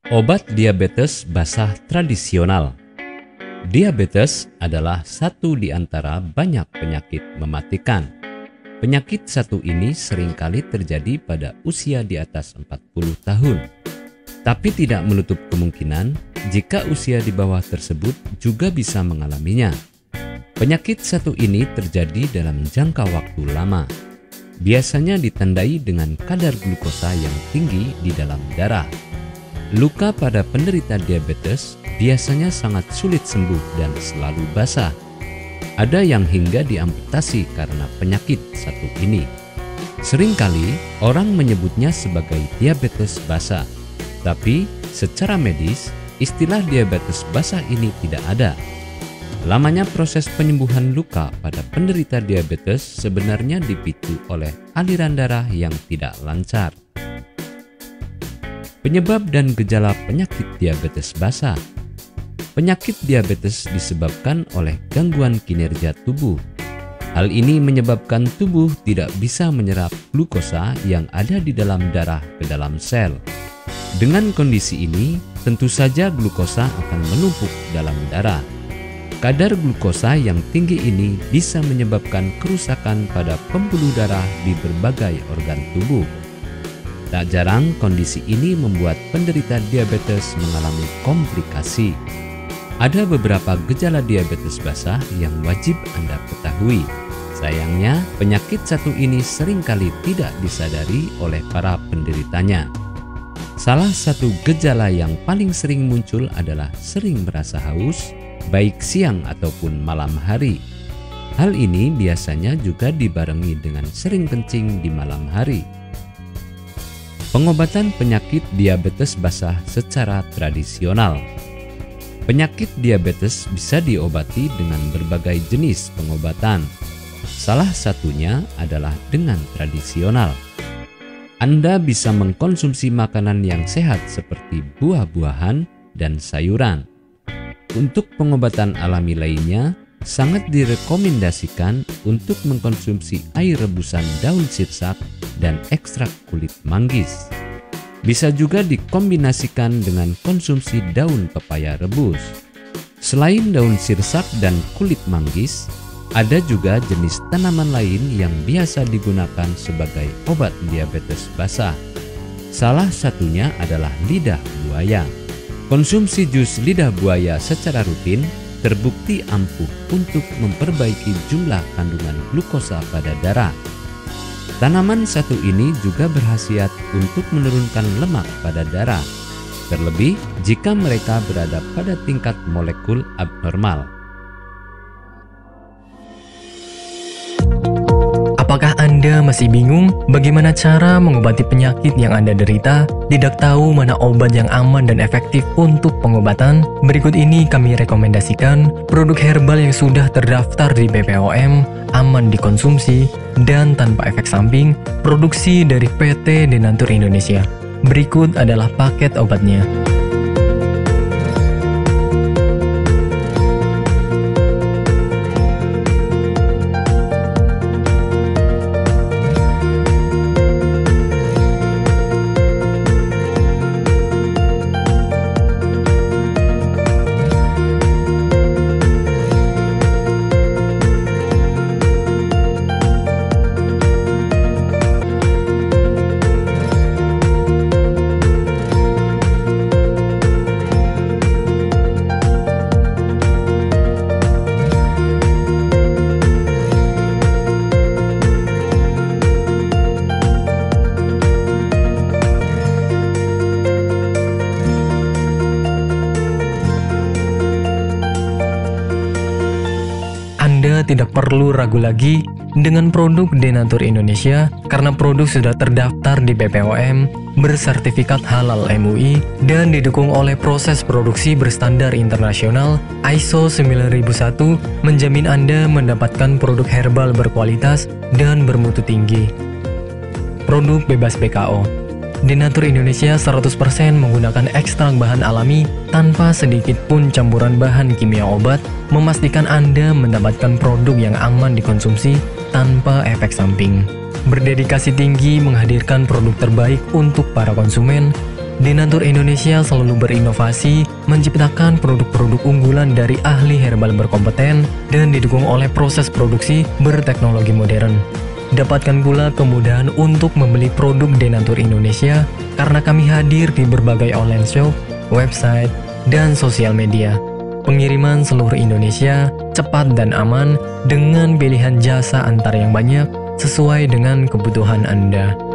Obat diabetes basah tradisional. Diabetes adalah satu di antara banyak penyakit mematikan. Penyakit satu ini seringkali terjadi pada usia di atas 40 tahun. Tapi tidak menutup kemungkinan jika usia di bawah tersebut juga bisa mengalaminya. Penyakit satu ini terjadi dalam jangka waktu lama. Biasanya ditandai dengan kadar glukosa yang tinggi di dalam darah. Luka pada penderita diabetes biasanya sangat sulit sembuh dan selalu basah. Ada yang hingga diamputasi karena penyakit satu ini. Seringkali orang menyebutnya sebagai diabetes basah, tapi secara medis istilah diabetes basah ini tidak ada. Lamanya proses penyembuhan luka pada penderita diabetes sebenarnya dipicu oleh aliran darah yang tidak lancar. Penyebab dan gejala penyakit diabetes basah. Penyakit diabetes disebabkan oleh gangguan kinerja tubuh. Hal ini menyebabkan tubuh tidak bisa menyerap glukosa yang ada di dalam darah ke dalam sel. Dengan kondisi ini, tentu saja glukosa akan menumpuk dalam darah. Kadar glukosa yang tinggi ini bisa menyebabkan kerusakan pada pembuluh darah di berbagai organ tubuh. Tak jarang kondisi ini membuat penderita diabetes mengalami komplikasi. Ada beberapa gejala diabetes basah yang wajib Anda ketahui. Sayangnya, penyakit satu ini seringkali tidak disadari oleh para penderitanya. Salah satu gejala yang paling sering muncul adalah sering merasa haus, baik siang ataupun malam hari. Hal ini biasanya juga dibarengi dengan sering kencing di malam hari. Pengobatan penyakit diabetes basah secara tradisional. Penyakit diabetes bisa diobati dengan berbagai jenis pengobatan. Salah satunya adalah dengan tradisional. Anda bisa mengkonsumsi makanan yang sehat seperti buah-buahan dan sayuran. Untuk pengobatan alami lainnya, sangat direkomendasikan untuk mengkonsumsi air rebusan daun sirsak dan ekstrak kulit manggis. Bisa juga dikombinasikan dengan konsumsi daun pepaya rebus. Selain daun sirsak dan kulit manggis, ada juga jenis tanaman lain yang biasa digunakan sebagai obat diabetes basah. Salah satunya adalah lidah buaya. Konsumsi jus lidah buaya secara rutin terbukti ampuh untuk memperbaiki jumlah kandungan glukosa pada darah. Tanaman satu ini juga berkhasiat untuk menurunkan lemak pada darah, terlebih jika mereka berada pada tingkat molekul abnormal. Apakah Anda masih bingung bagaimana cara mengobati penyakit yang Anda derita? Tidak tahu mana obat yang aman dan efektif untuk pengobatan? Berikut ini kami rekomendasikan produk herbal yang sudah terdaftar di BPOM, aman dikonsumsi, dan tanpa efek samping, produksi dari PT Denatur Indonesia. Berikut adalah paket obatnya. Anda tidak perlu ragu lagi dengan produk Denatur Indonesia karena produk sudah terdaftar di BPOM, bersertifikat halal MUI, dan didukung oleh proses produksi berstandar internasional ISO 9001, menjamin Anda mendapatkan produk herbal berkualitas dan bermutu tinggi. Produk bebas BKO. Denatur Indonesia 100% menggunakan ekstrak bahan alami tanpa sedikit pun campuran bahan kimia obat, memastikan Anda mendapatkan produk yang aman dikonsumsi tanpa efek samping. Berdedikasi tinggi menghadirkan produk terbaik untuk para konsumen, Denatur Indonesia selalu berinovasi, menciptakan produk-produk unggulan dari ahli herbal berkompeten dan didukung oleh proses produksi berteknologi modern. Dapatkan pula kemudahan untuk membeli produk Denatur Indonesia karena kami hadir di berbagai online shop, website, dan sosial media. Pengiriman seluruh Indonesia cepat dan aman dengan pilihan jasa antar yang banyak sesuai dengan kebutuhan Anda.